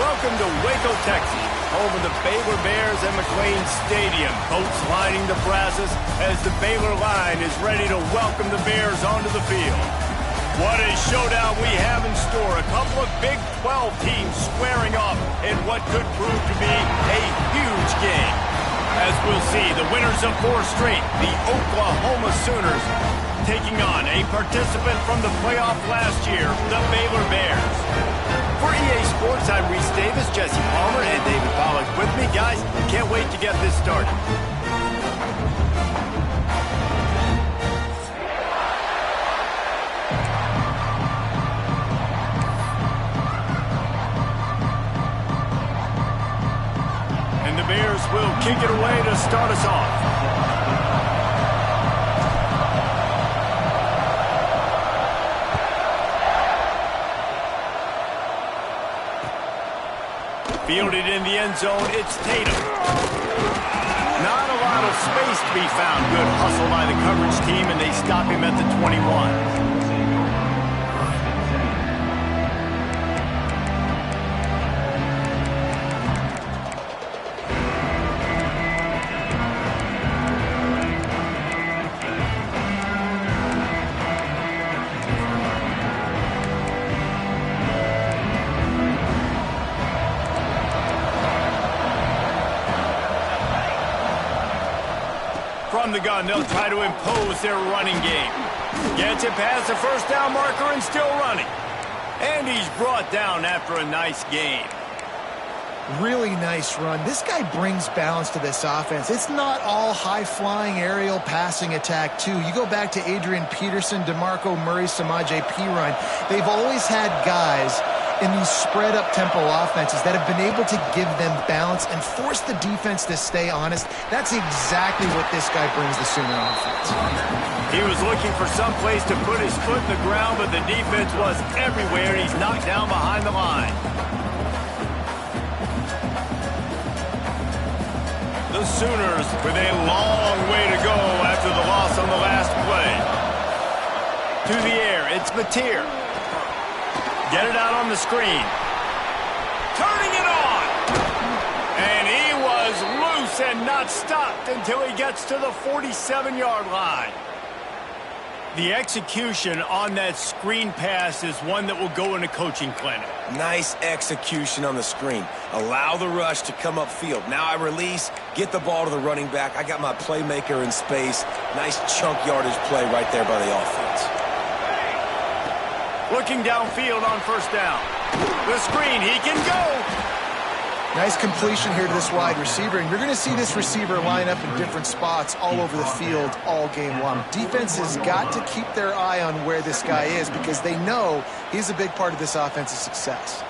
Welcome to Waco, Texas, home of the Baylor Bears and McLean Stadium. Boats lining the brasses as the Baylor line is ready to welcome the Bears onto the field. What a showdown we have in store. A couple of Big 12 teams squaring off in what could prove to be a huge game. As we'll see, the winners of 4 straight, the Oklahoma Sooners, taking on a participant from the playoff last year, the Baylor Bears. For EA Sports, I'm Reese Davis, Jesse Palmer, and David Pollack with me. Guys, can't wait to get this started. And the Bears will kick it away to start us off. Fielded in the end zone, it's Tatum. Not a lot of space to be found. Good hustle by the coverage team, and they stop him at the 21. From the gun, they'll try to impose their running game. Gets it past the first down marker and still running. And he's brought down after a nice gain. Really nice run. This guy brings balance to this offense. It's not all high-flying aerial passing attack, too. You go back to Adrian Peterson, DeMarco Murray, Samaje Perine. They've always had guys in these spread-up tempo offenses that have been able to give them balance and force the defense to stay honest. That's exactly what this guy brings the Sooner offense. He was looking for some place to put his foot in the ground, but the defense was everywhere, and he's knocked down behind the line. The Sooners with a long way to go after the loss on the last play. To the air, it's Mateer. Get it out on the screen. Turning it on. And he was loose and not stopped until he gets to the 47-yard line. The execution on that screen pass is one that will go in a coaching clinic. Nice execution on the screen. Allow the rush to come upfield. Now I release, get the ball to the running back. I got my playmaker in space. Nice chunk yardage play right there by the offense. Looking downfield on first down. The screen, he can go. Nice completion here to this wide receiver, and you're going to see this receiver line up in different spots all over the field all game long. Defense has got to keep their eye on where this guy is because they know he's a big part of this offense's success.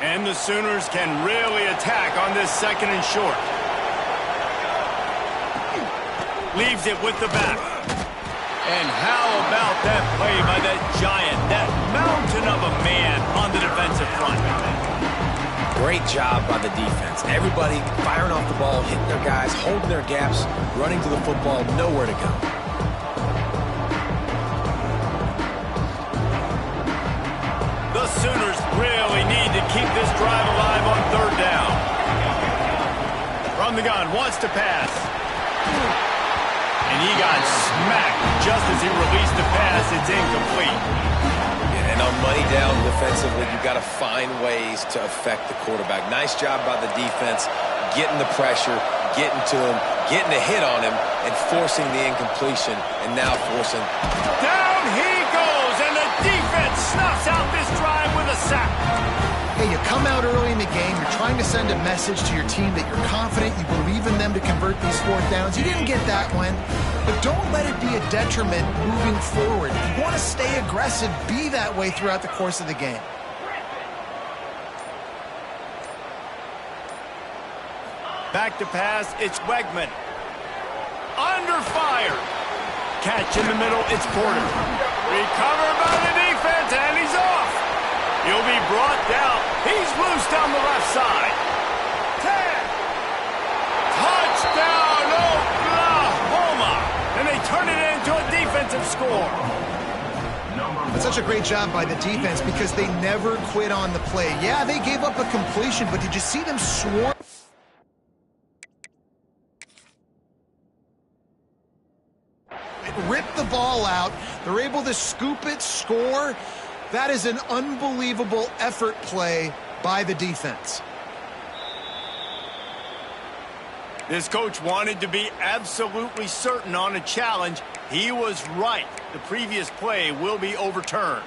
And the Sooners can really attack on this second and short. Leaves it with the back. And how about that play by that giant, that mountain of a man on the defensive front? Great job by the defense. Everybody firing off the ball, hitting their guys, holding their gaps, running to the football, nowhere to go. The Sooners really need to keep this drive alive on third down. From the gun, wants to pass. And he got smacked just as he released the pass. It's incomplete. Yeah, and on money down defensively, you've got to find ways to affect the quarterback. Nice job by the defense, getting the pressure, getting to him, getting a hit on him, and forcing the incompletion, and now forcing. Down he goes, and the defense snuffs out this drive with a sack. Hey, you come out early in the game, you're trying to send a message to your team that you're confident, you believe in them to convert these fourth downs. You didn't get that one, but don't let it be a detriment moving forward. If you want to stay aggressive, be that way throughout the course of the game. Back to pass, it's Wegman. Under fire. Catch in the middle, it's Porter. Recovered by the defense, and he's off. He'll be brought down. He's loose down the left side. 10. Touchdown, Oklahoma. And they turn it into a defensive score. That's such a great job by the defense because they never quit on the play. Yeah, they gave up a completion, but did you see them swarm? Rip the ball out. They're able to scoop it, score. That is an unbelievable effort play by the defense. This coach wanted to be absolutely certain on a challenge. He was right. The previous play will be overturned.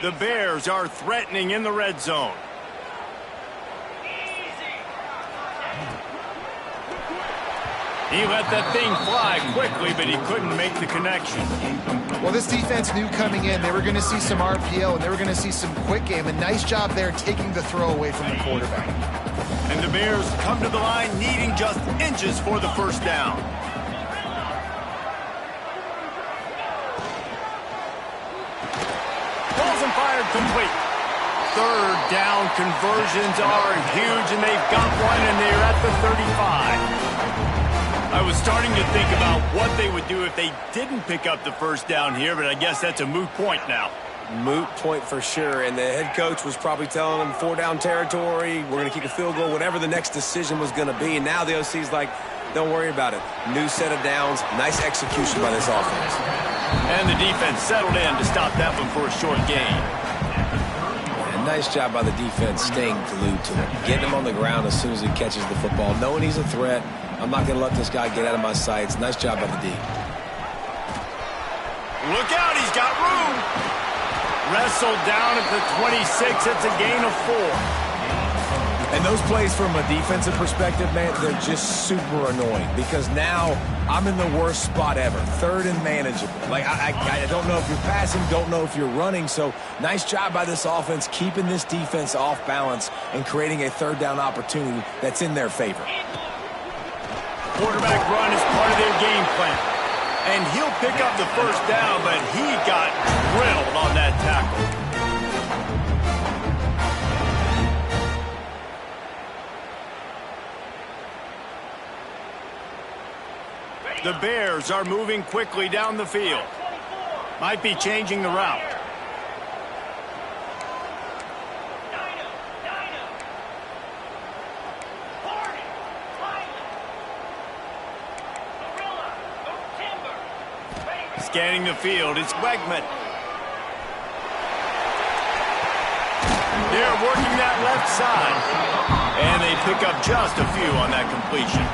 The Bears are threatening in the red zone. He let that thing fly quickly, but he couldn't make the connection. Well, this defense knew coming in they were going to see some RPO and they were going to see some quick game. A nice job there taking the throw away from the quarterback. And the Bears come to the line needing just inches for the first down. Balls and fired complete. Third down conversions are huge, and they've got one, and they're at the 35. I was starting to think about what they would do if they didn't pick up the first down here, but I guess that's a moot point now. Moot point for sure, and the head coach was probably telling them 4-down territory, we're going to kick a field goal, whatever the next decision was going to be, and now the OC's like, don't worry about it. New set of downs, nice execution by this offense. And the defense settled in to stop that one for a short gain. And nice job by the defense staying glued to him, getting him on the ground as soon as he catches the football, knowing he's a threat. I'm not going to let this guy get out of my sights. Nice job by the D. Look out, he's got room. Wrestled down at the 26. It's a gain of 4. And those plays from a defensive perspective, man, they're just super annoying because now I'm in the worst spot ever. Third and manageable. Like, I don't know if you're passing, don't know if you're running. So nice job by this offense keeping this defense off balance and creating a third down opportunity that's in their favor. Quarterback run is part of their game plan. And he'll pick up the first down, but he got drilled on that tackle. The Bears are moving quickly down the field. Might be changing the route. Scanning the field, it's Wegman. They're working that left side. And they pick up just a few on that completion.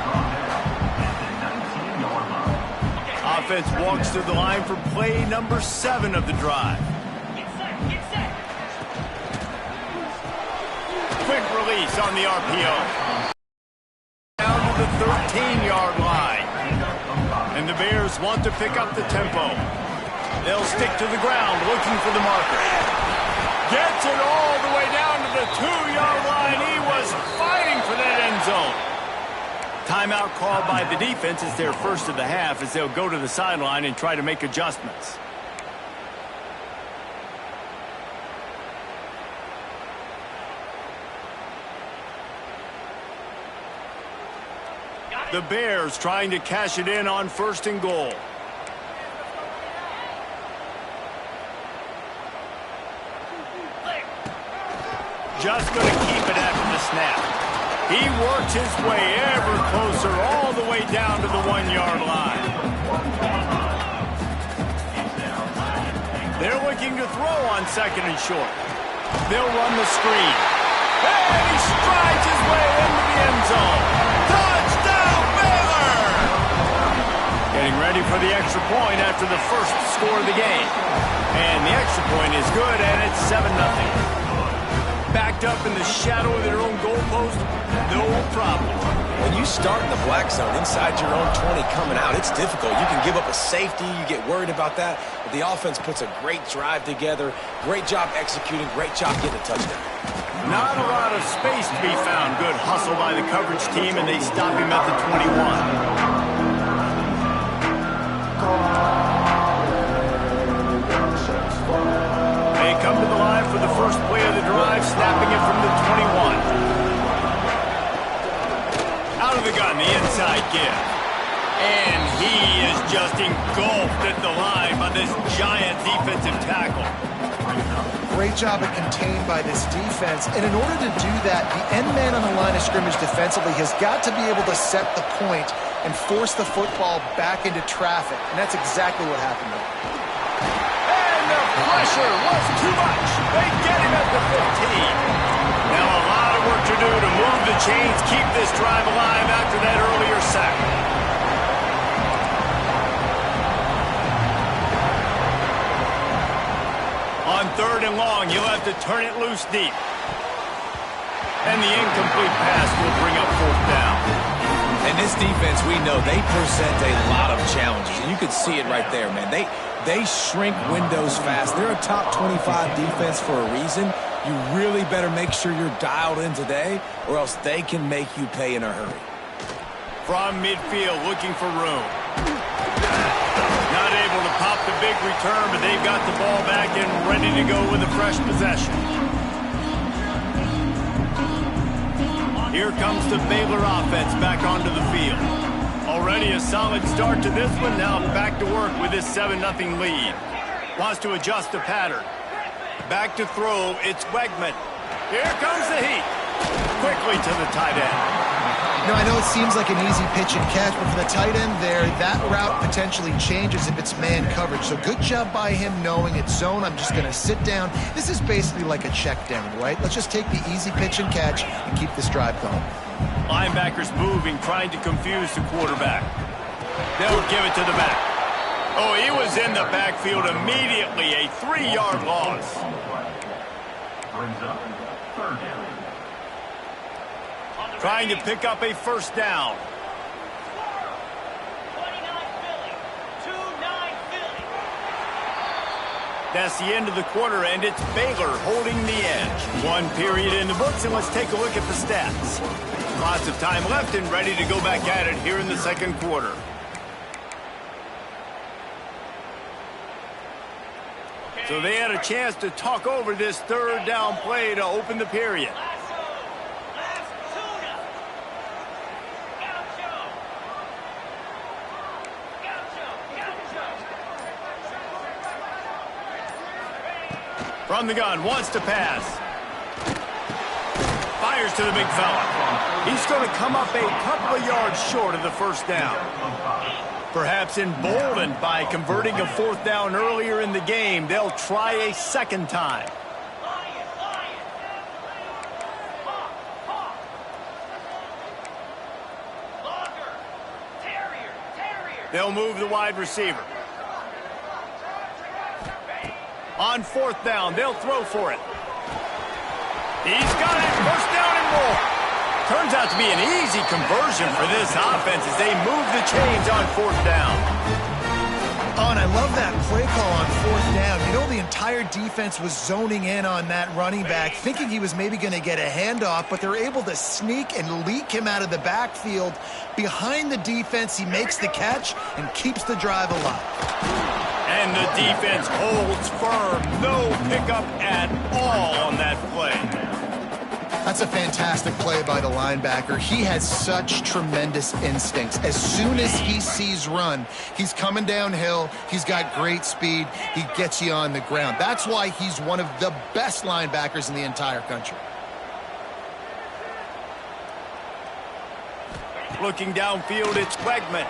Offense walks through the line for play number 7 of the drive. Quick release on the RPO. Down to the 13-yard line. And the Bears want to pick up the tempo. They'll stick to the ground looking for the marker. Gets it all the way down to the 2-yard line. He was fighting for that end zone. Timeout called by the defense. It's their first of the half as they'll go to the sideline and try to make adjustments. The Bears trying to cash it in on 1st and goal. Just going to keep it after the snap. He works his way ever closer all the way down to the 1-yard line. They're looking to throw on 2nd and short. They'll run the screen. And he strides his way into the end zone. Touchdown, Baylor! Getting ready for the extra point after the first score of the game. And the extra point is good, and it's 7-0. Backed up in the shadow of their own goalpost, no problem. When you start in the black zone inside your own 20 coming out, it's difficult. You can give up a safety. You get worried about that. But the offense puts a great drive together. Great job executing. Great job getting a touchdown. Not a lot of space to be found. Good hustle by the coverage team, and they stop him at the 21. just engulfed at the line by this giant defensive tackle. Great job of contained by this defense. And in order to do that, the end man on the line of scrimmage defensively has got to be able to set the point and force the football back into traffic. And that's exactly what happened there. And the pressure was too much. They get him at the 15. Now a lot of work to do to move the chains, keep this drive alive after that earlier sack. On 3rd and long, he'll have to turn it loose deep. And the incomplete pass will bring up 4th down. And this defense, we know, they present a lot of challenges. And you can see it right there, man. They shrink windows fast. They're a top 25 defense for a reason. You really better make sure you're dialed in today, or else they can make you pay in a hurry. From midfield, looking for room. Not able to pop the big return, but they've got the ball back and ready to go with a fresh possession. Here comes the Baylor offense back onto the field. Already a solid start to this one. Now back to work with this 7-0 lead. Wants to adjust the pattern. Back to throw. It's Wegman. Here comes the heat. Quickly to the tight end. Now, I know it seems like an easy pitch and catch, but for the tight end there, that route potentially changes if it's man coverage. So good job by him knowing it's zone. I'm just going to sit down. This is basically like a check down, right? Let's just take the easy pitch and catch and keep this drive going. Linebackers moving, trying to confuse the quarterback. They'll give it to the back. Oh, he was in the backfield immediately. A 3-yard loss. Brings up 3rd down. Trying to pick up a 1st down. 29 Philly. 2-9 Philly. That's the end of the quarter, and it's Baylor holding the edge. 1 period in the books, and let's take a look at the stats. Lots of time left and ready to go back at it here in the 2nd quarter. So they had a chance to talk over this 3rd down play to open the period. From the gun, wants to pass. Fires to the big fella. He's going to come up a couple of yards short of the 1st down. Perhaps emboldened by converting a 4th down earlier in the game, they'll try a 2nd time. They'll move the wide receiver. On 4th down, they'll throw for it. He's got it, 1st down and more. Turns out to be an easy conversion for this offense as they move the chains on 4th down. Oh, and I love that play call on 4th down. You know, the entire defense was zoning in on that running back, thinking he was maybe going to get a handoff, but they're able to sneak and leak him out of the backfield. Behind the defense, he makes the catch and keeps the drive alive. And the defense holds firm. No pickup at all on that play. That's a fantastic play by the linebacker. He has such tremendous instincts. As soon as he sees run, he's coming downhill. He's got great speed. He gets you on the ground. That's why he's one of the best linebackers in the entire country. Looking downfield, it's Wegman.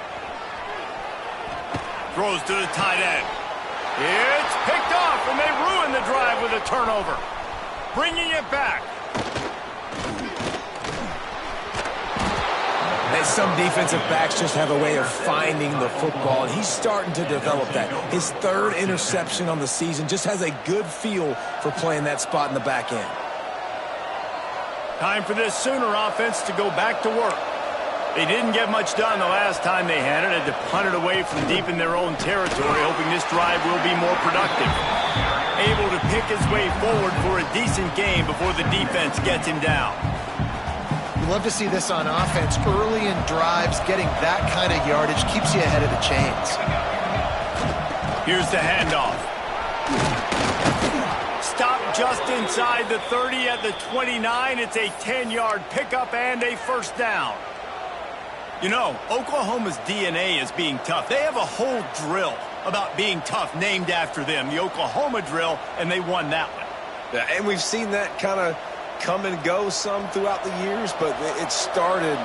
Throws to the tight end. It's picked off, and they ruin the drive with a turnover. Bringing it back. And some defensive backs just have a way of finding the football, and he's starting to develop that. His 3rd interception on the season, just has a good feel for playing that spot in the back end. Time for this Sooner offense to go back to work. They didn't get much done the last time they had it. Had to punt it away from deep in their own territory, hoping this drive will be more productive. Able to pick his way forward for a decent game before the defense gets him down. You love to see this on offense. Early in drives, getting that kind of yardage keeps you ahead of the chains. Here's the handoff. Stop just inside the 30 at the 29. It's a 10-yard pickup and a 1st down. You know, Oklahoma's DNA is being tough. They have a whole drill about being tough named after them, the Oklahoma drill, and they won that one. Yeah, and we've seen that kind of come and go some throughout the years, but it started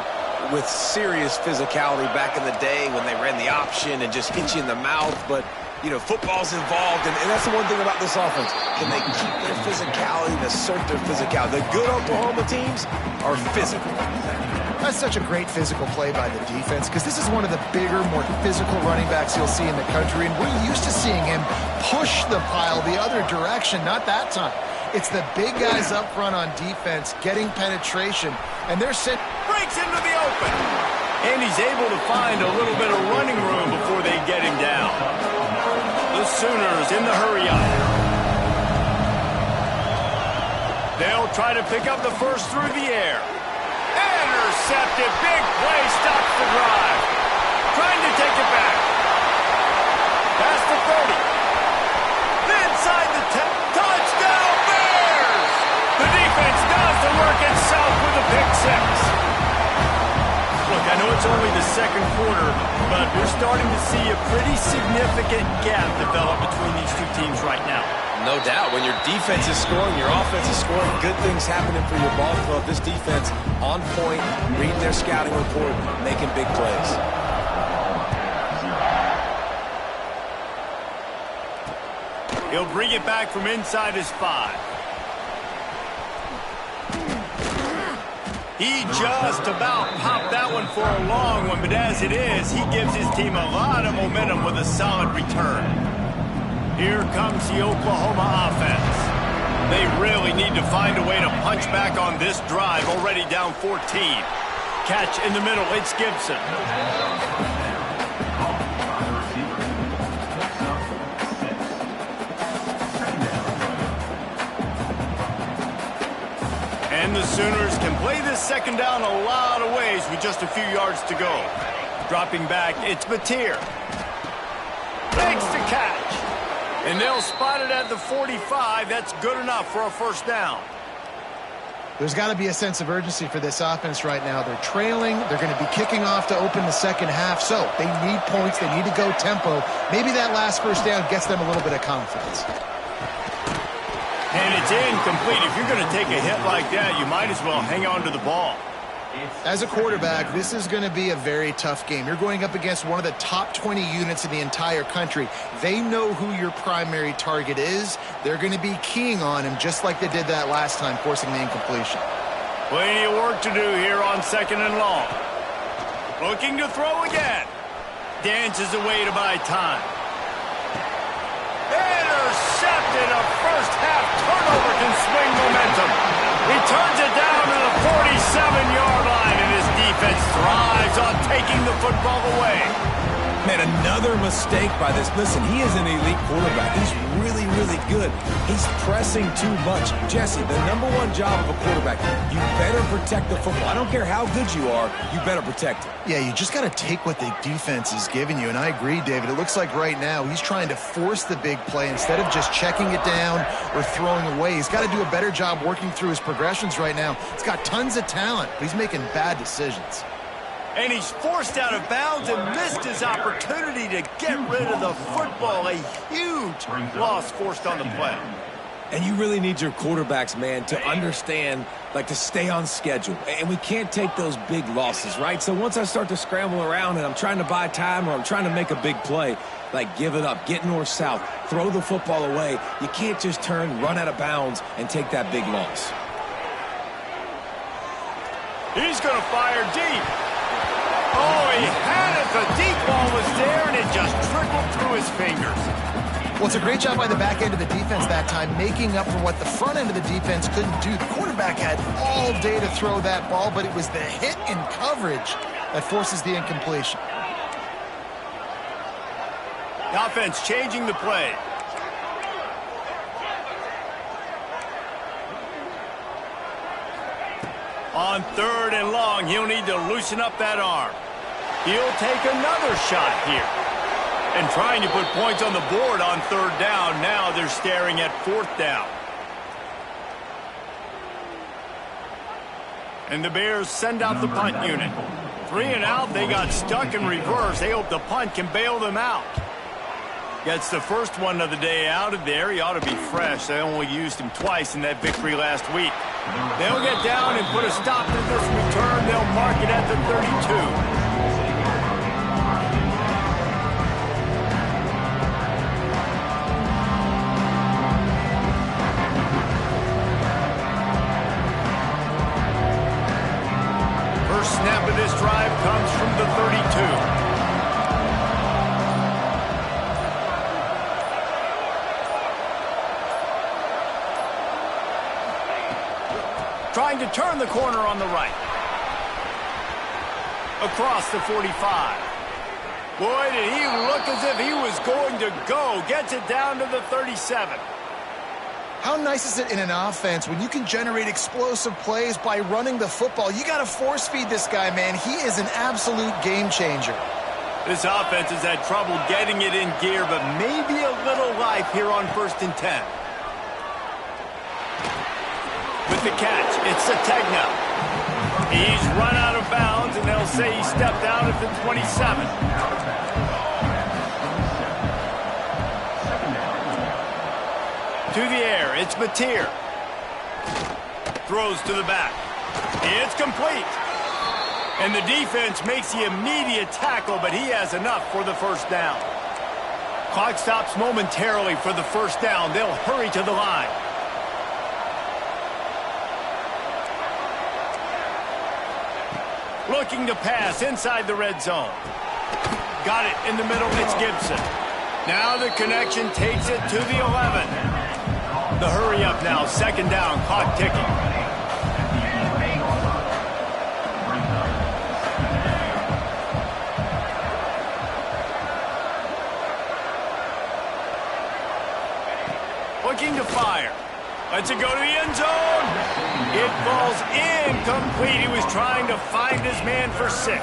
with serious physicality back in the day when they ran the option and just hit you in the mouth. But, you know, football's involved, and that's the one thing about this offense. Can they keep their physicality and assert their physicality? The good Oklahoma teams are physical. That's such a great physical play by the defense because this is one of the bigger, more physical running backs you'll see in the country, and we're used to seeing him push the pile the other direction, not that time. It's the big guys up front on defense getting penetration, and they're sent. Breaks into the open. And he's able to find a little bit of running room before they get him down. The Sooners in the hurry up. They'll try to pick up the first through the air. Intercepted. Big play stops the drive. Trying to take it back. Past the 30. Inside the 10. Touchdown Bears! The defense does the work itself with a pick six. Look, I know it's only the second quarter, but we're starting to see a pretty significant gap develop between these two teams right now. No doubt. When your defense is scoring, your offense is scoring, good things happening for your ball club. This defense on point, reading their scouting report, making big plays. He'll bring it back from inside his 5. He just about popped that one for a long one, but as it is, he gives his team a lot of momentum with a solid return. Here comes the Oklahoma offense. They really need to find a way to punch back on this drive, already down 14. Catch in the middle, it's Gibson. And the Sooners can play this second down a lot of ways with just a few yards to go. Dropping back, it's Mateer. Makes the catch. And they'll spot it at the 45. That's good enough for a first down. There's got to be a sense of urgency for this offense right now. They're trailing. They're going to be kicking off to open the second half. So they need points. They need to go tempo. Maybe that last first down gets them a little bit of confidence. And it's incomplete. If you're going to take a hit like that, you might as well hang on to the ball. As a quarterback, this is going to be a very tough game. You're going up against one of the top 20 units in the entire country. They know who your primary target is. They're going to be keying on him just like they did that last time, forcing the incompletion. Plenty of work to do here on second and long. Looking to throw again. Dances away to buy time. Intercepted. A first half turnover can swing momentum. He turns it down to the 47-yard line, and his defense thrives on taking the football away. Man, another mistake by this. Listen, he is an elite quarterback. He's really, really good. He's pressing too much. Jesse, the #1 job of a quarterback, you better protect the football. I don't care how good you are, you better protect it. Yeah, you just got to take what the defense is giving you, and I agree, David. It looks like right now he's trying to force the big play instead of just checking it down or throwing away. He's got to do a better job working through his progressions right now. He's got tons of talent, but he's making bad decisions. And he's forced out of bounds and missed his opportunity to get rid of the football. A huge loss forced on the play. And you really need your quarterbacks, man, to understand, like, to stay on schedule. And we can't take those big losses, right? So once I start to scramble around and I'm trying to buy time or I'm trying to make a big play, like, give it up, get north-south, throw the football away. You can't just turn, run out of bounds, and take that big loss. He's going to fire deep. Oh, he had it. The deep ball was there, and it just trickled through his fingers. Well, it's a great job by the back end of the defense that time, making up for what the front end of the defense couldn't do. The quarterback had all day to throw that ball, but it was the hit in coverage that forces the incompletion. The offense changing the play. On third and long, he'll need to loosen up that arm. He'll take another shot here. And trying to put points on the board on third down. Now they're staring at fourth down. And the Bears send out the punt unit. 3 and out, they got stuck in reverse. They hope the punt can bail them out. Gets the first one of the day out of there. He ought to be fresh. They only used him twice in that victory last week. They'll get down and put a stop to this return. They'll mark it at the 32. Snap of this drive comes from the 32. Trying to turn the corner on the right. Across the 45. Boy, did he look as if he was going to go. Gets it down to the 37. How nice is it in an offense when you can generate explosive plays by running the football? You got to force feed this guy, man. He is an absolute game changer. This offense has had trouble getting it in gear, but maybe a little life here on 1st and 10. With the catch, it's Sategna. He's run out of bounds, and they'll say he stepped out at the 27. To the air, it's Mateer. Throws to the back. It's complete. And the defense makes the immediate tackle, but he has enough for the first down. Clock stops momentarily for the first down. They'll hurry to the line. Looking to pass inside the red zone. Got it in the middle, it's Gibson. Now the connection takes it to the 11. The hurry up now, 2nd down, clock ticking. Looking to fire. Lets it go to the end zone. It falls incomplete. He was trying to find his man for 6.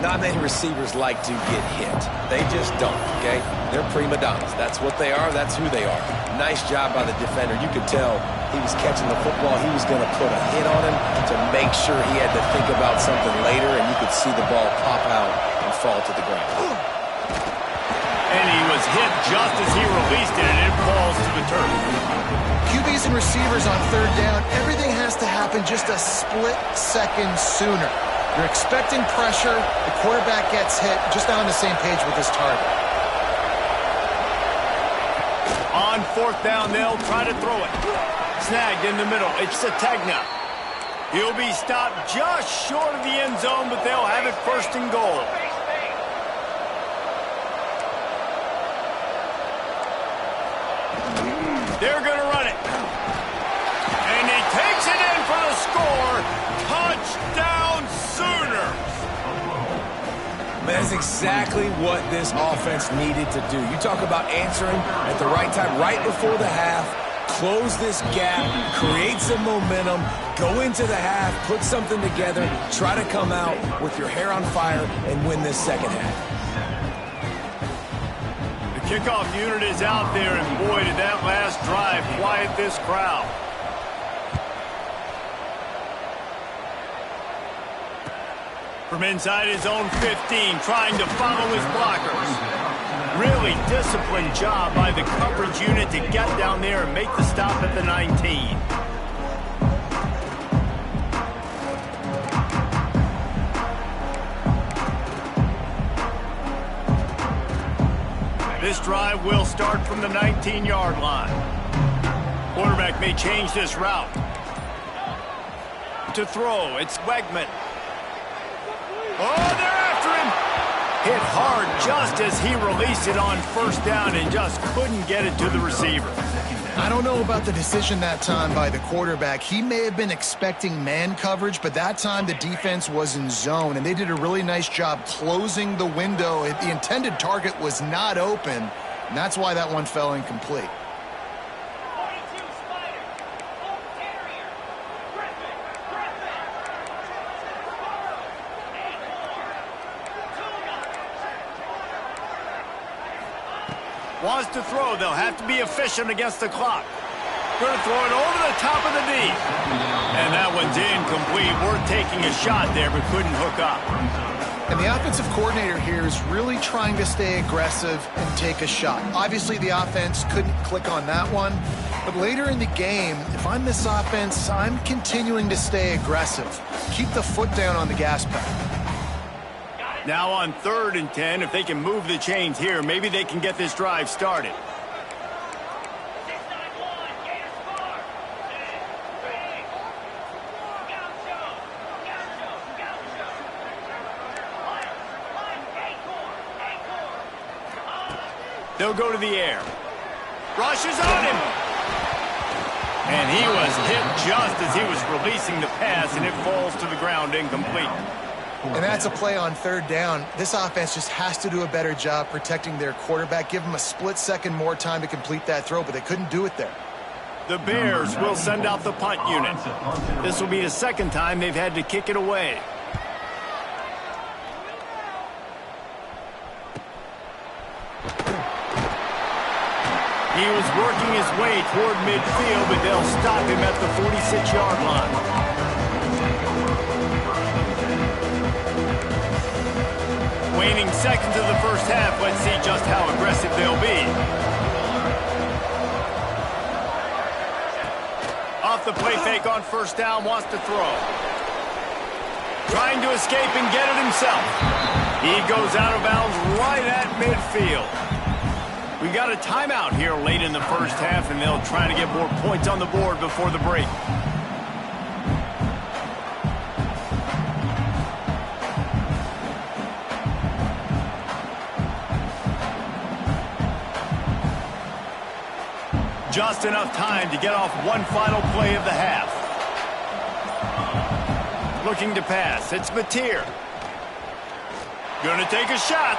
Not many receivers like to get hit. They just don't, okay? They're prima donnas. That's what they are. That's who they are. Nice job by the defender. You could tell he was catching the football. He was going to put a hit on him to make sure he had to think about something later, and you could see the ball pop out and fall to the ground. And he was hit just as he released it, and it falls to the turf. QBs and receivers on 3rd down, everything has to happen just a split second sooner. You're expecting pressure. The quarterback gets hit. Just not on the same page with his target. On 4th down, they'll try to throw it. Snagged in the middle. It's Sategna. He'll be stopped just short of the end zone, but they'll have it 1st and goal. They're going to run it. And he takes it in for the score. Touchdown Sooners. That's exactly what this offense needed to do. You talk about answering at the right time, right before the half, close this gap, create some momentum, go into the half, put something together, try to come out with your hair on fire and win this 2nd half. The kickoff unit is out there, and boy, did that last drive quiet this crowd. From inside his own 15, trying to follow his blockers. Really disciplined job by the coverage unit to get down there and make the stop at the 19. This drive will start from the 19-yard line. Quarterback may change this route. To throw, it's Wegman. Oh, they're after him. Hit hard just as he released it on 1st down and just couldn't get it to the receiver. I don't know about the decision that time by the quarterback. He may have been expecting man coverage, but that time the defense was in zone, and they did a really nice job closing the window. The intended target was not open, and that's why that one fell incomplete. Wants to throw. They'll have to be efficient against the clock. Going to throw it over the top of the knee. And that one's incomplete. We're taking a shot there, but couldn't hook up. And the offensive coordinator here is really trying to stay aggressive and take a shot. Obviously, the offense couldn't click on that one. But later in the game, if I'm this offense, I'm continuing to stay aggressive. Keep the foot down on the gas pedal. Now on 3rd and 10, if they can move the chains here, maybe they can get this drive started. They'll go to the air. Rushes on him. And he was hit just as he was releasing the pass, and it falls to the ground incomplete. And that's a play on 3rd down. This offense just has to do a better job protecting their quarterback. Give him a split second more time to complete that throw, but they couldn't do it there. The Bears will send out the punt unit. This will be the 2nd time they've had to kick it away. He was working his way toward midfield, but they'll stop him at the 46-yard line. Waning seconds of the first half. Let's see just how aggressive they'll be. Off the play fake on 1st down, wants to throw. Trying to escape and get it himself. He goes out of bounds right at midfield. We got a timeout here late in the first half, and they'll try to get more points on the board before the break. Just enough time to get off one final play of the half. Looking to pass. It's Mateer. Gonna take a shot.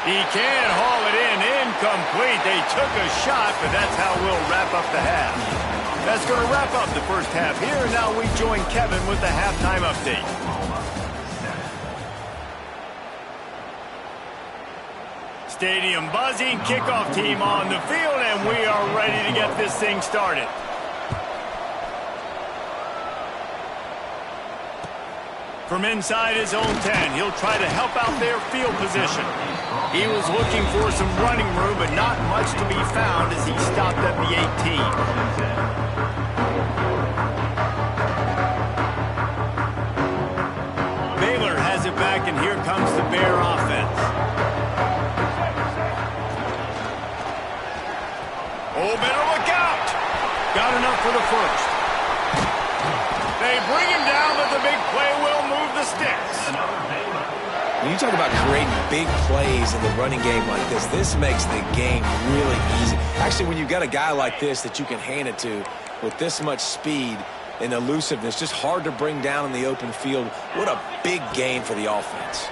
He can't haul it in. Incomplete. They took a shot, but that's how we'll wrap up the half. That's going to wrap up the first half here. And now we join Kevin with the halftime update. Stadium buzzing. Kickoff team on the field, and we are ready to get this thing started. From inside his own 10, he'll try to help out their field position. He was looking for some running room, but not much to be found as he stopped at the 18. Baylor has it back, and here comes the Bear offense. Oh, better look out! Got enough for the first. They bring him down, but the big play will move the sticks. When you talk about creating big plays in the running game like this makes the game really easy. Actually, when you've got a guy like this that you can hand it to with this much speed and elusiveness, just hard to bring down in the open field, what a big game for the offense.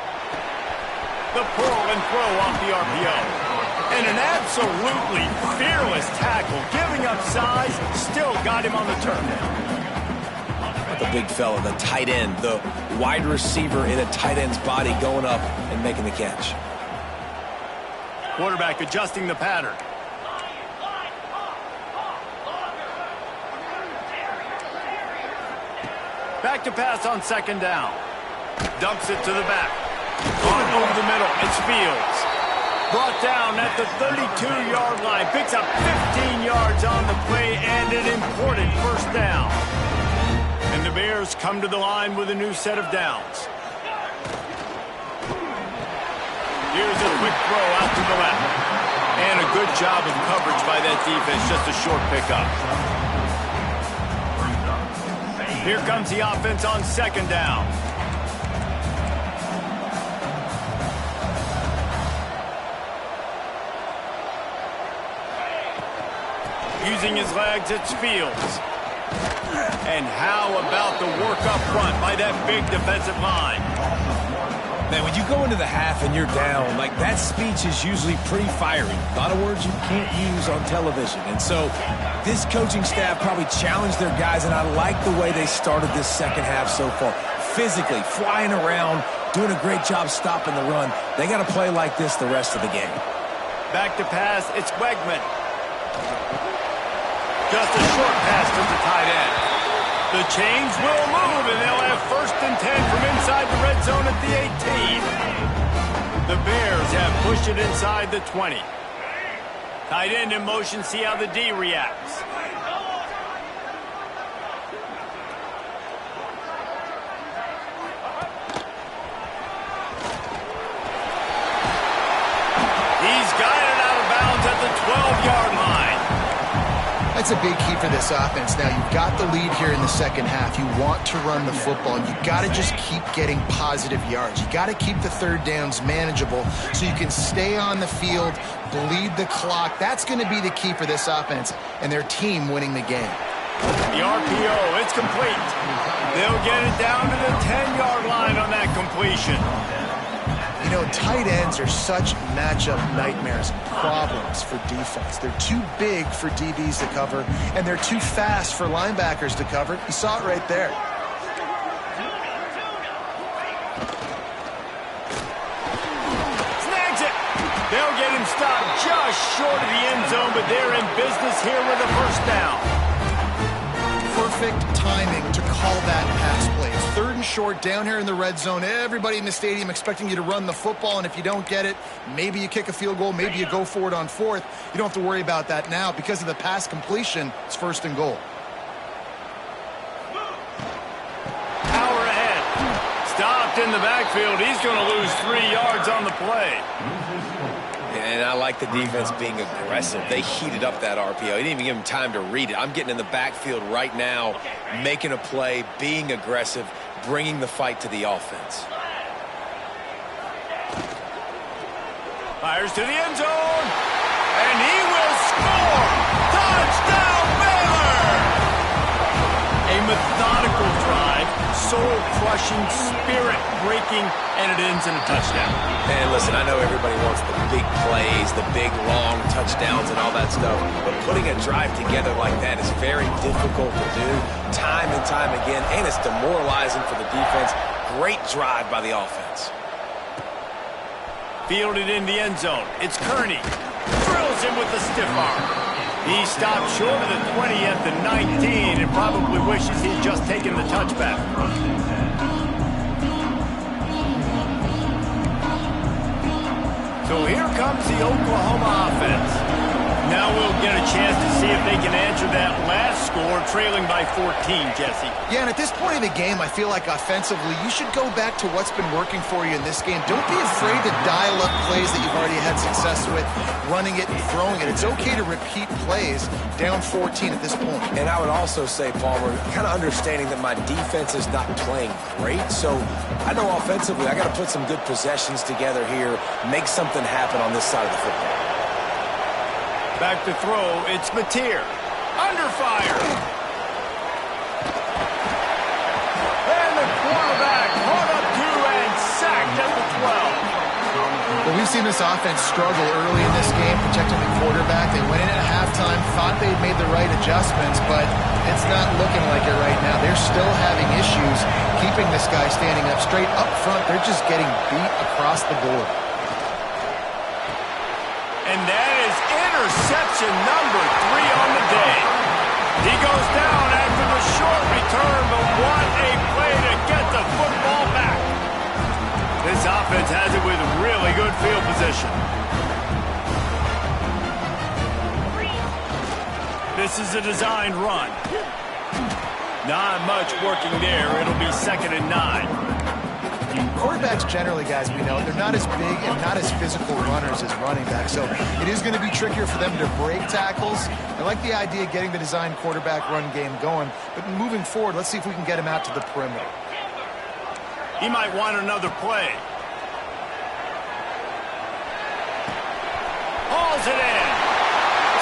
The pull and throw off the RPO. And an absolutely fearless tackle, giving up size, still got him on the turf. The big fella, the tight end, the wide receiver in a tight end's body going up and making the catch. Quarterback adjusting the pattern. Back to pass on 2nd down. Dumps it to the back. Caught over the middle. It's Fields. Brought down at the 32-yard line. Picks up 15 yards on the play and an important 1st down. And the Bears come to the line with a new set of downs. Here's a quick throw out to the left. And a good job of coverage by that defense. Just a short pickup. Here comes the offense on 2nd down. Using his legs, it's Fields. And how about the work up front by that big defensive line? Man, when you go into the half and you're down, like that speech is usually pretty fiery. A lot of words you can't use on television. And so this coaching staff probably challenged their guys, and I like the way they started this 2nd half so far. Physically, flying around, doing a great job stopping the run. They got to play like this the rest of the game. Back to pass, it's Wegman. Just a short pass to the tight end. The chains will move, and they'll have 1st and 10 from inside the red zone at the 18. The Bears have pushed it inside the 20. Tight end in motion, see how the D reacts. He's guided out of bounds at the 12-yard line. That's a big key for this offense. Now, you've got the lead here in the second half. You want to run the football, and you've got to just keep getting positive yards. You've got to keep the third downs manageable so you can stay on the field, bleed the clock. That's going to be the key for this offense and their team winning the game. The RPO, it's complete. They'll get it down to the 10-yard line on that completion. You know, tight ends are such matchup nightmares, problems for defense. They're too big for DBs to cover, and they're too fast for linebackers to cover. You saw it right there. Snags it. They'll get him stopped just short of the end zone, but they're in business here with a 1st down. Perfect timing to call that pass play. It's 3rd and short down here in the red zone. Everybody in the stadium expecting you to run the football, and if you don't get it, maybe you kick a field goal, maybe you go for it on 4th. You don't have to worry about that now. Because of the pass completion, it's 1st and goal. Power ahead. Stopped in the backfield. He's going to lose 3 yards on the play. And I like the defense being aggressive. They heated up that RPO. He didn't even give him time to read it. I'm getting in the backfield right now, making a play, being aggressive, bringing the fight to the offense. Fires to the end zone, and he will score! Touchdown, Baylor! A methodical drive, soul-crushing, spirit-breaking, and it ends in a touchdown. And listen, I know everybody wants the big plays, the big, long touchdowns and all that stuff, but putting a drive together like that is very difficult to do time and time again, and it's demoralizing for the defense. Great drive by the offense. Fielded in the end zone. It's Kearney. Drills him with the stiff arm. He stopped short of the 20 at the 19 and probably wishes he'd just taken the touchback. So here comes the Oklahoma offense. Now we'll get a chance to see if they can answer that last score, trailing by 14, Jesse. Yeah, and at this point of the game, I feel like offensively, you should go back to what's been working for you in this game. Don't be afraid to dial up plays that you've already had success with, running it and throwing it. It's okay to repeat plays down 14 at this point. And I would also say, Palmer, kind of understanding that my defense is not playing great, so I know offensively I got to put some good possessions together here, make something happen on this side of the football. Back to throw, it's Mateer. Under fire. And the quarterback caught up to and sacked at the 12. Well, we've seen this offense struggle early in this game, protecting the quarterback. They went in at halftime, thought they'd made the right adjustments, but it's not looking like it right now. They're still having issues keeping this guy standing up straight up front. They're just getting beat across the board. And that is interception number 3 on the day. He goes down after the short return, but what a play to get the football back. This offense has it with really good field position. This is a designed run. Not much working there. It'll be 2nd and 9. Quarterbacks generally, guys, we know, they're not as big and not as physical runners as running backs, so it is going to be trickier for them to break tackles. I like the idea of getting the designed quarterback run game going, but moving forward, let's see if we can get him out to the perimeter. He might want another play. Hauls it in.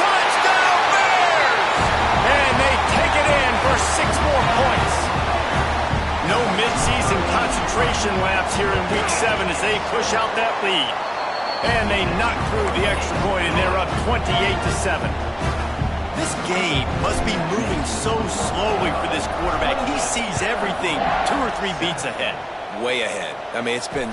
Touchdown Bears! And they take it in for 6 more points. No midseason concentration laps here in Week 7 as they push out that lead. And they knock through the extra point, and they're up 28-7. This game must be moving so slowly for this quarterback. He sees everything 2 or 3 beats ahead. way ahead. I mean, it's been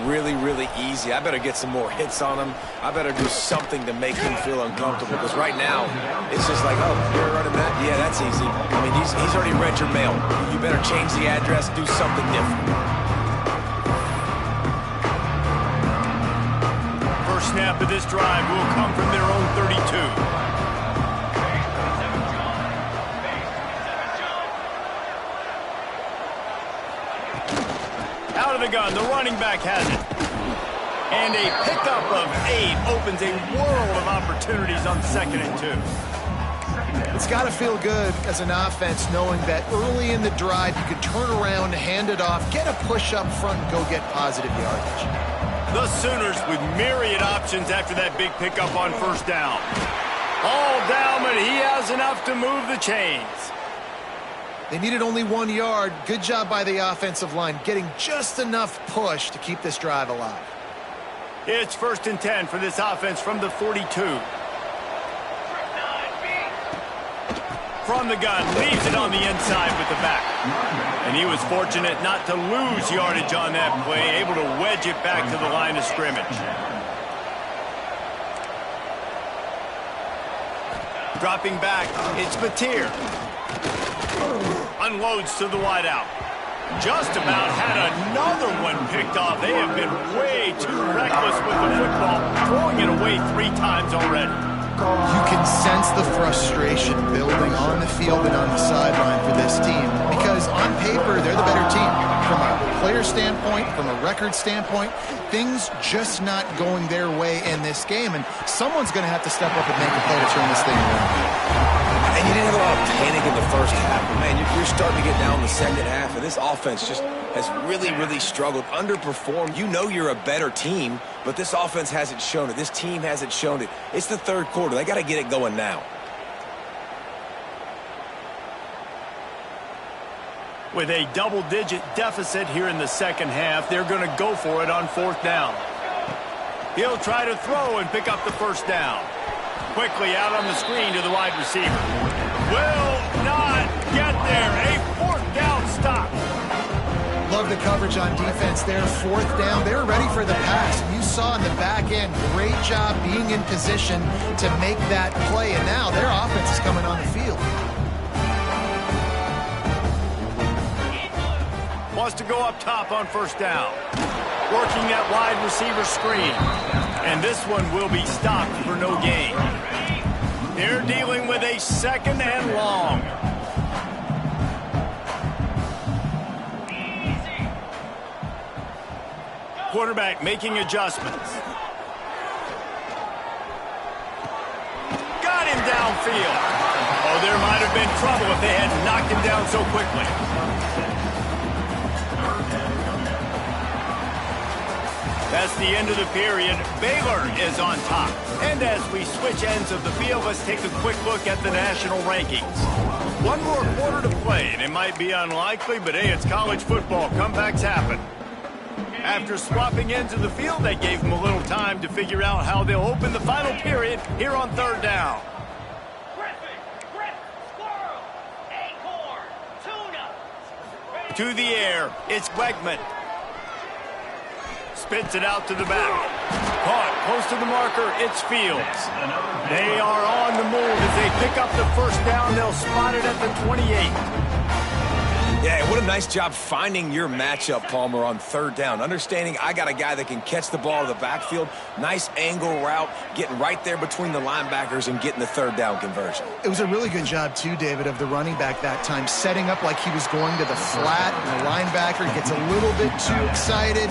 really, really easy. I better get some more hits on him. I better do something to make him feel uncomfortable, because right now it's just like, oh, you're running that? Yeah, that's easy. I mean, he's already read your mail. You better change the address, do something different. First snap of this drive will come from their own 32. Out of the gun, the running back has it. And a pickup of 8 opens a world of opportunities on 2nd and 2. It's got to feel good as an offense knowing that early in the drive you can turn around, hand it off, get a push up front, and go get positive yardage. The Sooners with myriad options after that big pickup on 1st down. All down, but he has enough to move the chains. They needed only 1 yard. Good job by the offensive line, getting just enough push to keep this drive alive. It's 1st and 10 for this offense from the 42. From the gun, leaves it on the inside with the back. And he was fortunate not to lose yardage on that play, able to wedge it back to the line of scrimmage. Dropping back, it's Mateer. Unloads to the wideout. Just about had another one picked off. They have been way too reckless with the football, throwing it away 3 times already. You can sense the frustration building on the field and on the sideline for this team, because on paper, they're the better team. From a player standpoint, from a record standpoint, things just not going their way in this game, and someone's going to have to step up and make a play to turn this thing around. And you didn't have a lot of panic in the first half, but man, you're starting to get down the second half, and this offense just has really, really struggled, underperformed. You know you're a better team, but this offense hasn't shown it. This team hasn't shown it. It's the 3rd quarter. They got to get it going now. With a double-digit deficit here in the 2nd half, they're going to go for it on 4th down. He'll try to throw and pick up the 1st down. Quickly out on the screen to the wide receiver. Will not get there. A 4th down stop. Love the coverage on defense there. 4th down. They were ready for the pass. And you saw in the back end, great job being in position to make that play. And now their offense is coming on the field. Wants to go up top on 1st down. Working that wide receiver screen. And this one will be stopped for no gain. They're dealing with a 2nd and long. Quarterback making adjustments. Got him downfield. Oh, there might have been trouble if they had knocked him down so quickly. That's the end of the period. Baylor is on top. And as we switch ends of the field, let's take a quick look at the national rankings. 1 more quarter to play, and it might be unlikely, but hey, it's college football. Comebacks happen. After swapping ends of the field, that gave them a little time to figure out how they'll open the final period here on 3rd down. To the air, it's Wegman. Spits it out to the back. Caught close to the marker, it's Fields. They are on the move as they pick up the 1st down. They'll spot it at the 28. Yeah, what a nice job finding your matchup, Palmer, on 3rd down. Understanding I got a guy that can catch the ball in the backfield. Nice angle route, getting right there between the linebackers and getting the 3rd down conversion. It was a really good job, too, David, of the running back that time, setting up like he was going to the flat, and the linebacker gets a little bit too excited.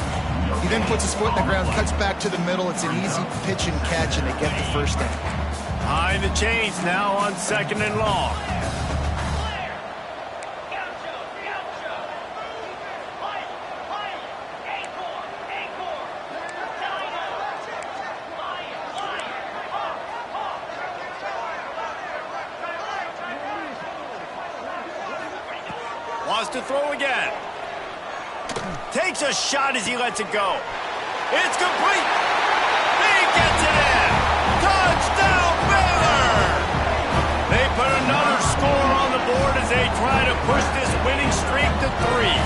He then puts his foot in the ground, cuts back to the middle. It's an easy pitch and catch, and they get the 1st down. High the chains now on 2nd and long. Wants to throw again. Takes a shot as he lets it go. It's complete. He gets it in. Touchdown, Baylor! They put another score on the board as they try to push this winning streak to 3.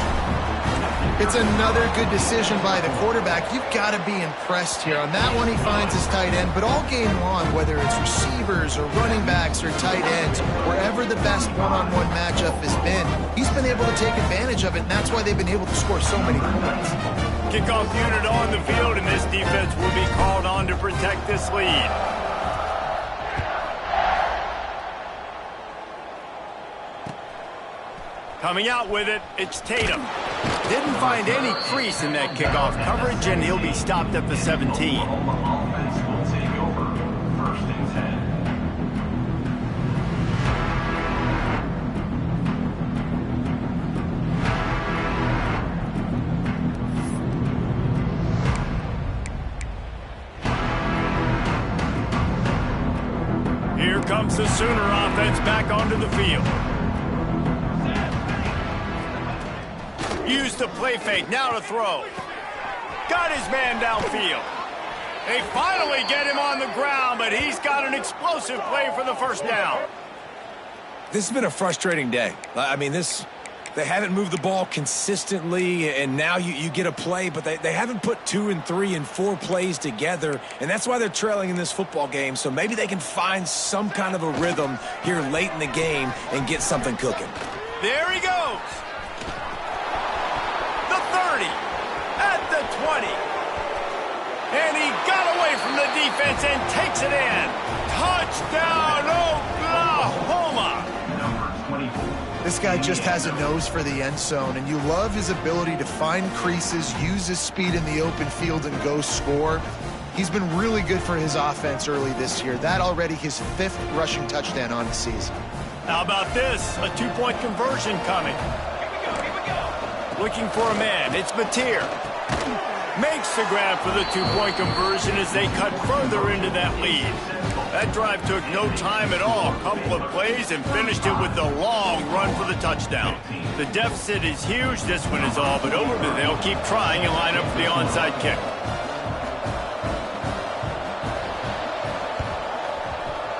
It's another good decision by the quarterback. You've got to be impressed here. On that one, he finds his tight end, but all game long, whether it's receivers or running backs or tight ends, wherever the best one-on-one matchup has been, he's been able to take advantage of it, and that's why they've been able to score so many points. Kickoff unit on the field, and this defense will be called on to protect this lead. Coming out with it, it's Tatum. Didn't find any crease in that kickoff coverage, and he'll be stopped at the 17. Offense will take over. 1st and 10. Here comes the Sooner offense back onto the field. Used the play fake, now to throw. Got his man downfield. They finally get him on the ground, but he's got an explosive play for the first down. This has been a frustrating day. I mean, they haven't moved the ball consistently, and now you get a play, but they haven't put 2 and 3 and 4 plays together, and that's why they're trailing in this football game. So maybe they can find some kind of a rhythm here late in the game and get something cooking. There he goes. The 30, at the 20. And he got away from the defense and takes it in. Touchdown, Oklahoma. Number 24. This guy just has a nose for the end zone, and you love his ability to find creases, use his speed in the open field, and go score. He's been really good for his offense early this year. That already his 5th rushing touchdown on the season. How about this? A 2-point conversion coming. Here we go. Looking for a man. It's Mateer. Makes the grab for the 2-point conversion as they cut further into that lead. That drive took no time at all. A couple of plays and finished it with a long run for the touchdown. The deficit is huge. This one is all but over, but they'll keep trying and line up for the onside kick.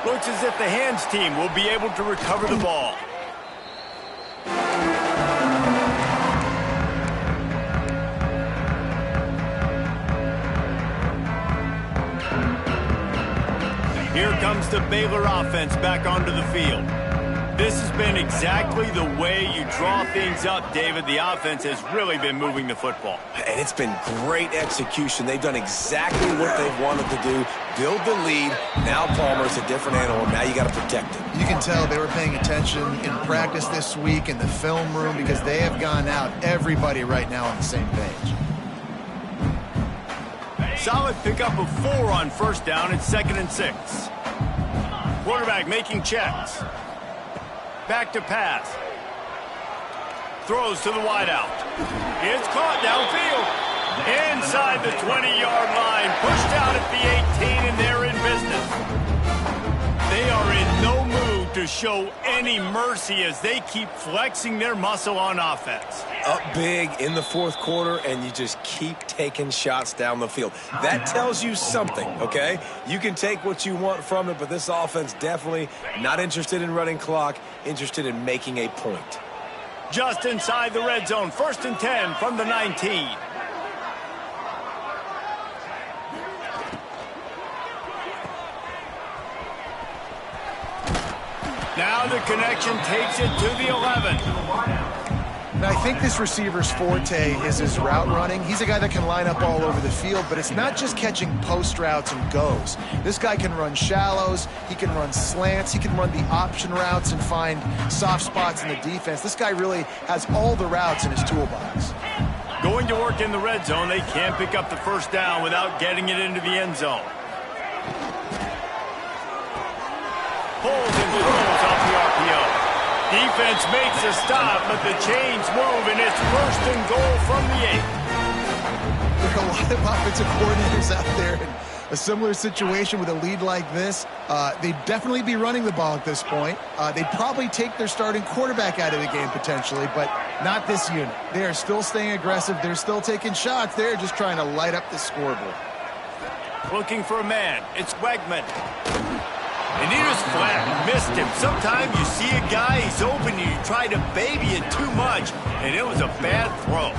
Looks as if the hands team will be able to recover the ball. Here comes the Baylor offense back onto the field. This has been exactly the way you draw things up, David. The offense has really been moving the football. And it's been great execution. They've done exactly what they've wanted to do. Build the lead. Now Palmer's a different animal. Now you got to protect him. You can tell they were paying attention in practice this week in the film room because they have gone out, everybody right now on the same page. Solid pickup of 4 on first down and 2nd and 6. Quarterback making checks. Back to pass. Throws to the wideout. It's caught downfield. Inside the 20-yard line. Pushed out at the 18, and they're in business. They are in no mood to show any mercy as they keep flexing their muscle on offense. Up big in the 4th quarter, and you just keep taking shots down the field. That tells you something, okay? You can take what you want from it, but this offense definitely not interested in running clock, interested in making a point. Just inside the red zone, 1st and 10 from the 19. Now the connection takes it to the 11. And I think this receiver's forte is his route running. He's a guy that can line up all over the field, but it's not just catching post routes and goes. This guy can run shallows, he can run slants, he can run the option routes and find soft spots in the defense. This guy really has all the routes in his toolbox. Going to work in the red zone, they can't pick up the first down without getting it into the end zone. Pulls and throws off the RPO. Defense makes a stop, but the chains move, and it's 1st and goal from the 8. There are a lot of offensive coordinators out there in a similar situation with a lead like this. They'd definitely be running the ball at this point. They'd probably take their starting quarterback out of the game potentially, but not this unit. They are still staying aggressive. They're still taking shots. They're just trying to light up the scoreboard. Looking for a man. It's Wegman. And he just flat missed him. Sometimes you see a guy, he's open, and you try to baby it too much, and it was a bad throw.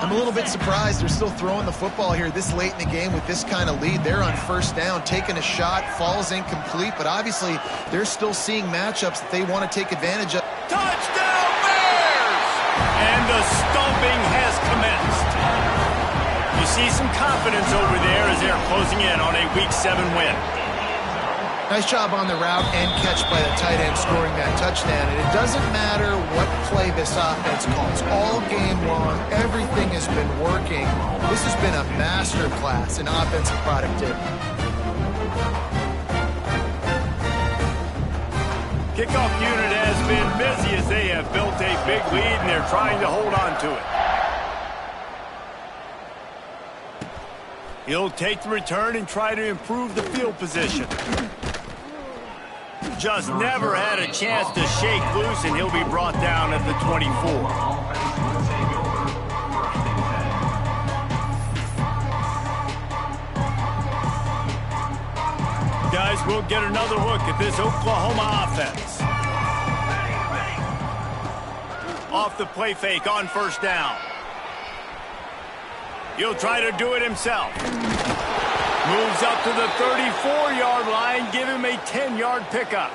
I'm a little bit surprised they're still throwing the football here this late in the game with this kind of lead. They're on first down, taking a shot, falls incomplete, but obviously they're still seeing matchups that they want to take advantage of. Touchdown, Bears! And the stomping has commenced. You see some confidence over there as they're closing in on a Week 7 win. Nice job on the route and catch by the tight end scoring that touchdown. And it doesn't matter what play this offense calls. All game long, everything has been working. This has been a masterclass in offensive productivity. Kickoff unit has been busy as they have built a big lead and they're trying to hold on to it. He'll take the return and try to improve the field position. Just never had a chance to shake loose, and he'll be brought down at the 24. Guys, we'll get another look at this Oklahoma offense. Off the play fake on first down. He'll try to do it himself. Moves up to the 34-yard line, give him a 10-yard pickup.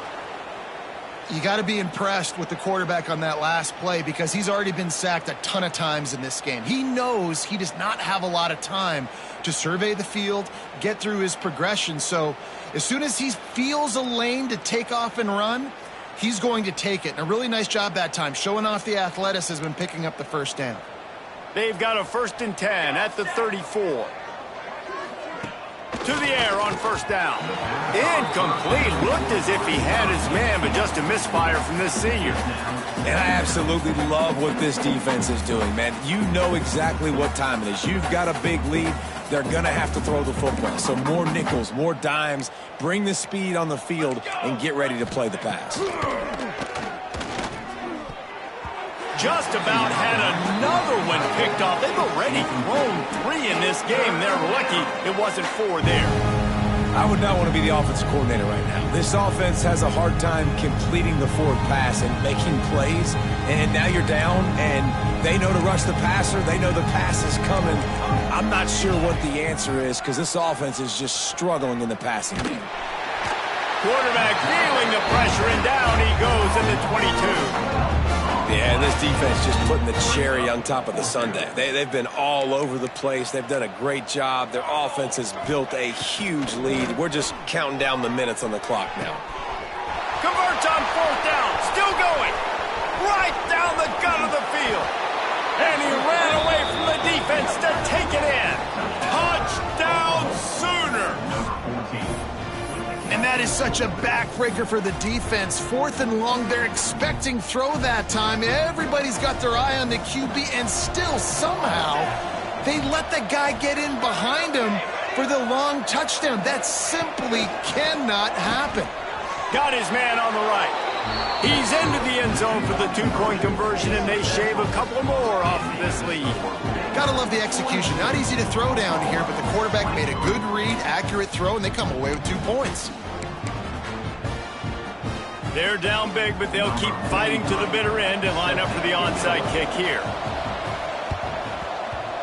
You got to be impressed with the quarterback on that last play because he's already been sacked a ton of times in this game. He knows he does not have a lot of time to survey the field, get through his progression. So as soon as he feels a lane to take off and run, he's going to take it. And a really nice job that time, showing off the athleticism and picking up the first down. They've got a 1st and 10 at the 34. To the air on first down. Incomplete. Looked as if he had his man, but just a misfire from this senior. And I absolutely love what this defense is doing, man. You know exactly what time it is. You've got a big lead. They're going to have to throw the football. So more nickels, more dimes. Bring the speed on the field and get ready to play the pass. Just about had another one picked off. They've already thrown 3 in this game. They're lucky it wasn't 4 there. I would not want to be the offensive coordinator right now. This offense has a hard time completing the forward pass and making plays. And now you're down, and they know to rush the passer. They know the pass is coming. I'm not sure what the answer is because this offense is just struggling in the passing game. Quarterback feeling the pressure, and down he goes in the 22. Yeah, and this defense just putting the cherry on top of the sundae. They've been all over the place. They've done a great job. Their offense has built a huge lead. We're just counting down the minutes on the clock now. Converts on 4th down. Still going. Right down the gut of the field. And he ran away from the defense to take it in. Touchdown Sooners. And that is such a backbreaker for the defense. 4th and long, they're expecting throw that time. Everybody's got their eye on the QB, and still somehow they let the guy get in behind him for the long touchdown. That simply cannot happen. Got his man on the right. He's into the end zone for the 2-point conversion, and they shave a couple more off of this lead. Gotta love the execution. Not easy to throw down here, but the quarterback made a good read, accurate throw, and they come away with 2 points. They're down big, but they'll keep fighting to the bitter end and line up for the onside kick here.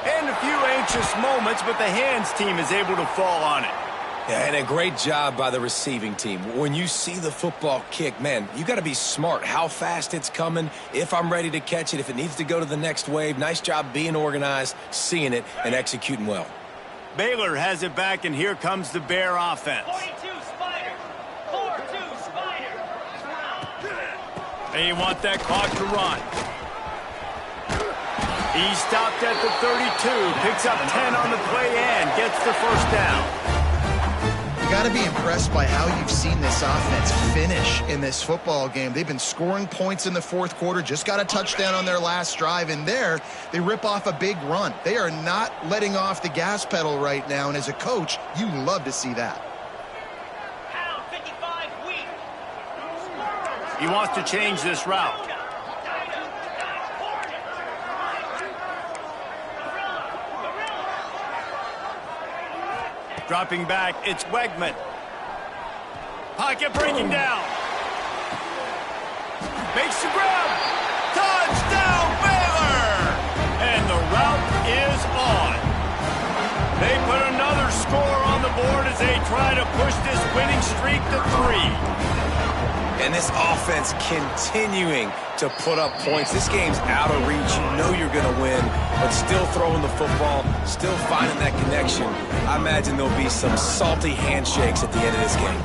And a few anxious moments, but the hands team is able to fall on it. Yeah, and a great job by the receiving team. When you see the football kick, man, you got to be smart how fast it's coming, if I'm ready to catch it, if it needs to go to the next wave. Nice job being organized, seeing it, and executing well. Baylor has it back, and here comes the Bear offense. 42 Spider. 4-2 Spider. They want that clock to run. He stopped at the 32, picks up 10 on the play and gets the first down. You got to be impressed by how you've seen this offense finish in this football game. They've been scoring points in the 4th quarter, just got a touchdown on their last drive, and there they rip off a big run. They are not letting off the gas pedal right now, and as a coach, you love to see that. Pound 55 weak. He wants to change this route. Dropping back, it's Wegman. Pocket breaking down. Makes the grab. Touchdown, Baylor! And the route They put another score on the board as they try to push this winning streak to 3. And this offense continuing to put up points. This game's out of reach. You know you're going to win, but still throwing the football, still finding that connection. I imagine there'll be some salty handshakes at the end of this game.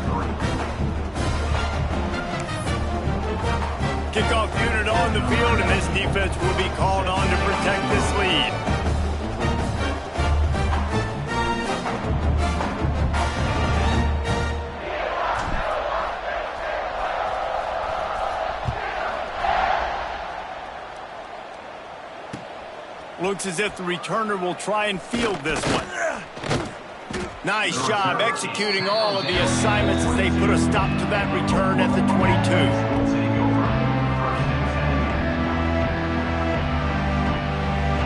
Kickoff unit on the field, and this defense will be called on to protect this lead. Looks as if the returner will try and field this one. Nice job executing all of the assignments as they put a stop to that return at the 22.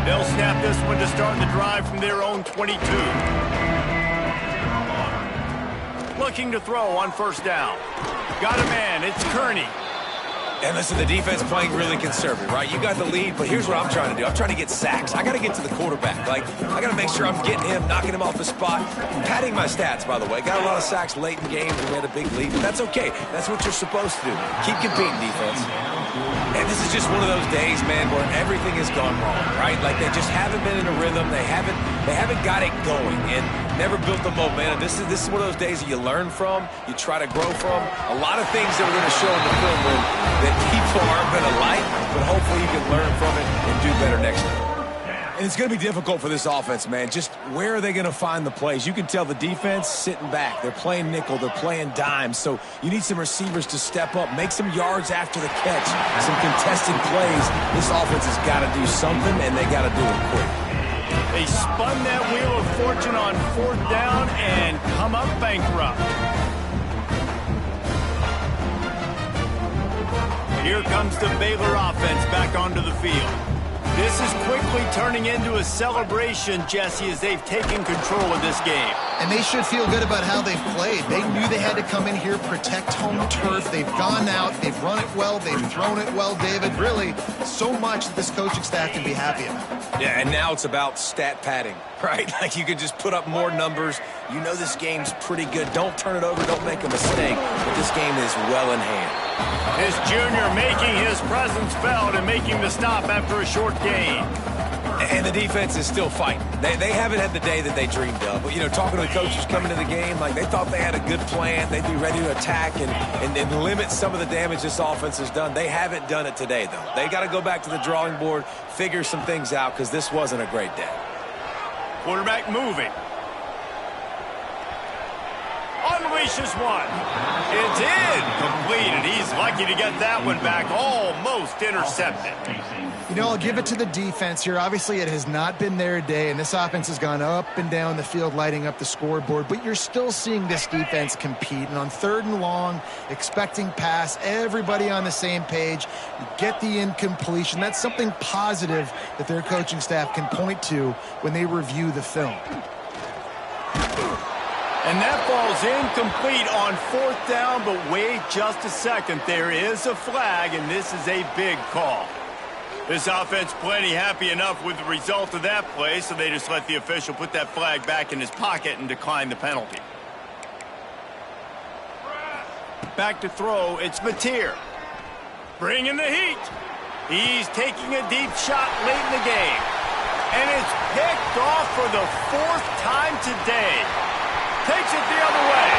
They'll snap this one to start the drive from their own 22. Looking to throw on first down. Got a man, it's Kearney. And listen, the defense playing really conservative, right? You got the lead, but here's what I'm trying to do. I'm trying to get sacks. I got to get to the quarterback. Like, I got to make sure I'm getting him, knocking him off the spot. Padding my stats, by the way. Got a lot of sacks late in games and we had a big lead, but that's okay. That's what you're supposed to do. Keep competing, defense. And this is just one of those days, man, where everything has gone wrong, right? Like, they just haven't been in a rhythm. They haven't got it going and never built the momentum. This is one of those days that you learn from, you try to grow from. A lot of things that we're going to show in the film room that people aren't going to like, but hopefully you can learn from it and do better next time. And it's going to be difficult for this offense, man. Just where are they going to find the plays? You can tell the defense sitting back. They're playing nickel. They're playing dime. So you need some receivers to step up, make some yards after the catch, some contested plays. This offense has got to do something, and they got to do it quick. They spun that wheel of fortune on fourth down and come up bankrupt. Here comes the Baylor offense back onto the field. This is quickly turning into a celebration, Jesse, as they've taken control of this game. And they should feel good about how they've played. They knew they had to come in here, protect home turf. They've gone out, they've run it well, they've thrown it well, David. Really, so much that this coaching staff can be happy about. Yeah, and now it's about stat padding, right? Like, you can just put up more numbers. You know this game's pretty good. Don't turn it over, don't make a mistake. But this game is well in hand. This junior making his presence felt and making the stop after a short gain. And the defense is still fighting. They haven't had the day that they dreamed of. But, you know, talking to the coaches coming to the game, like, they thought they had a good plan. They'd be ready to attack and limit some of the damage this offense has done. They haven't done it today, though. They got to go back to the drawing board, figure some things out, because this wasn't a great day. Quarterback moving. Unleashes one. It's incomplete, and he's lucky to get that one back. Almost intercepted. You know, I'll give it to the defense here. Obviously, it has not been their day, and this offense has gone up and down the field, lighting up the scoreboard. But you're still seeing this defense compete. And on third and long, expecting pass, everybody on the same page. You get the incompletion. That's something positive that their coaching staff can point to when they review the film. And that ball's incomplete on fourth down, but wait just a second. There is a flag, and this is a big call. This offense plenty happy enough with the result of that play, so they just let the official put that flag back in his pocket and decline the penalty. Back to throw, it's Mateer. Bringing the heat. He's taking a deep shot late in the game. And it's picked off for the fourth time today. Takes it the other way.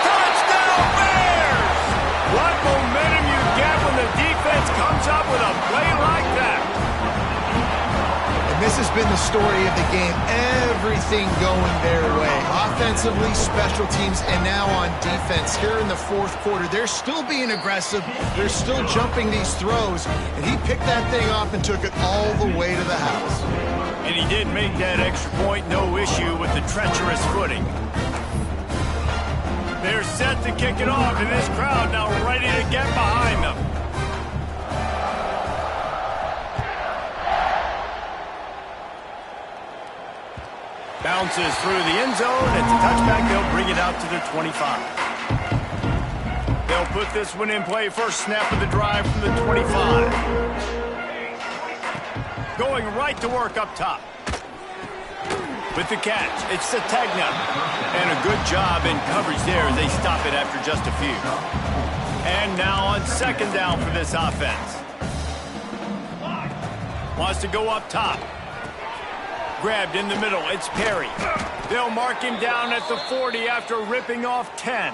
Touchdown, Bears! What momentum you get when the defense comes up with a play like that. And this has been the story of the game. Everything going their way. Offensively, special teams, and now on defense. Here in the fourth quarter, they're still being aggressive. They're still jumping these throws. And he picked that thing off and took it all the way to the house. And he did make that extra point, no issue with the treacherous footing. They're set to kick it off, and this crowd now ready to get behind them. Bounces through the end zone. It's a touchback. They'll bring it out to their 25. They'll put this one in play. First snap of the drive from the 25. Going right to work up top. With the catch, it's Sategna. And a good job in coverage there as they stop it after just a few. And now on second down for this offense. Wants to go up top. Grabbed in the middle, it's Perry. They'll mark him down at the 40 after ripping off 10.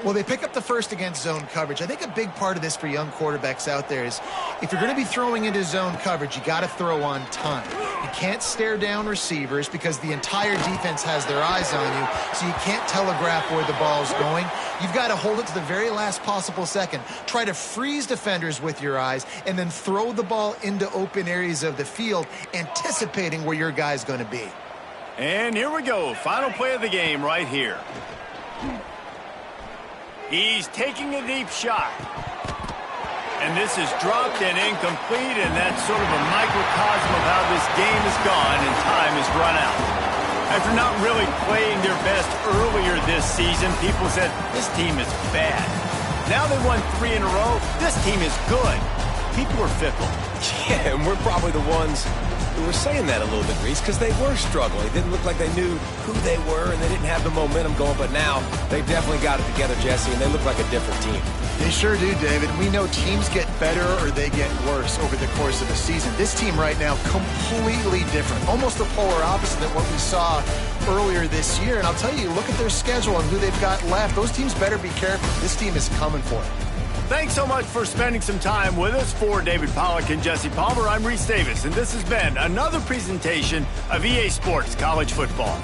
Well, they pick up the first against zone coverage. I think a big part of this for young quarterbacks out there is if you're going to be throwing into zone coverage, you got to throw on time. You can't stare down receivers because the entire defense has their eyes on you, so you can't telegraph where the ball's going. You've got to hold it to the very last possible second. Try to freeze defenders with your eyes and then throw the ball into open areas of the field, anticipating where your guy's going to be. And here we go. Final play of the game right here. He's taking a deep shot. And this is dropped and incomplete, and that's sort of a microcosm of how this game is gone and time has run out. After not really playing their best earlier this season, people said, this team is bad. Now they won 3 in a row. This team is good. People are fickle. Yeah, and we're probably the ones who were saying that a little bit, Reese, because they were struggling. It didn't look like they knew who they were, and they didn't have the momentum going. But now they definitely got it together, Jesse, and they look like a different team. They sure do, David. We know teams get better or they get worse over the course of a season. This team right now, completely different. Almost the polar opposite of what we saw earlier this year. And I'll tell you, look at their schedule and who they've got left. Those teams better be careful. This team is coming for it. Thanks so much for spending some time with us. For David Pollack and Jesse Palmer, I'm Reese Davis, and this has been another presentation of EA Sports College Football.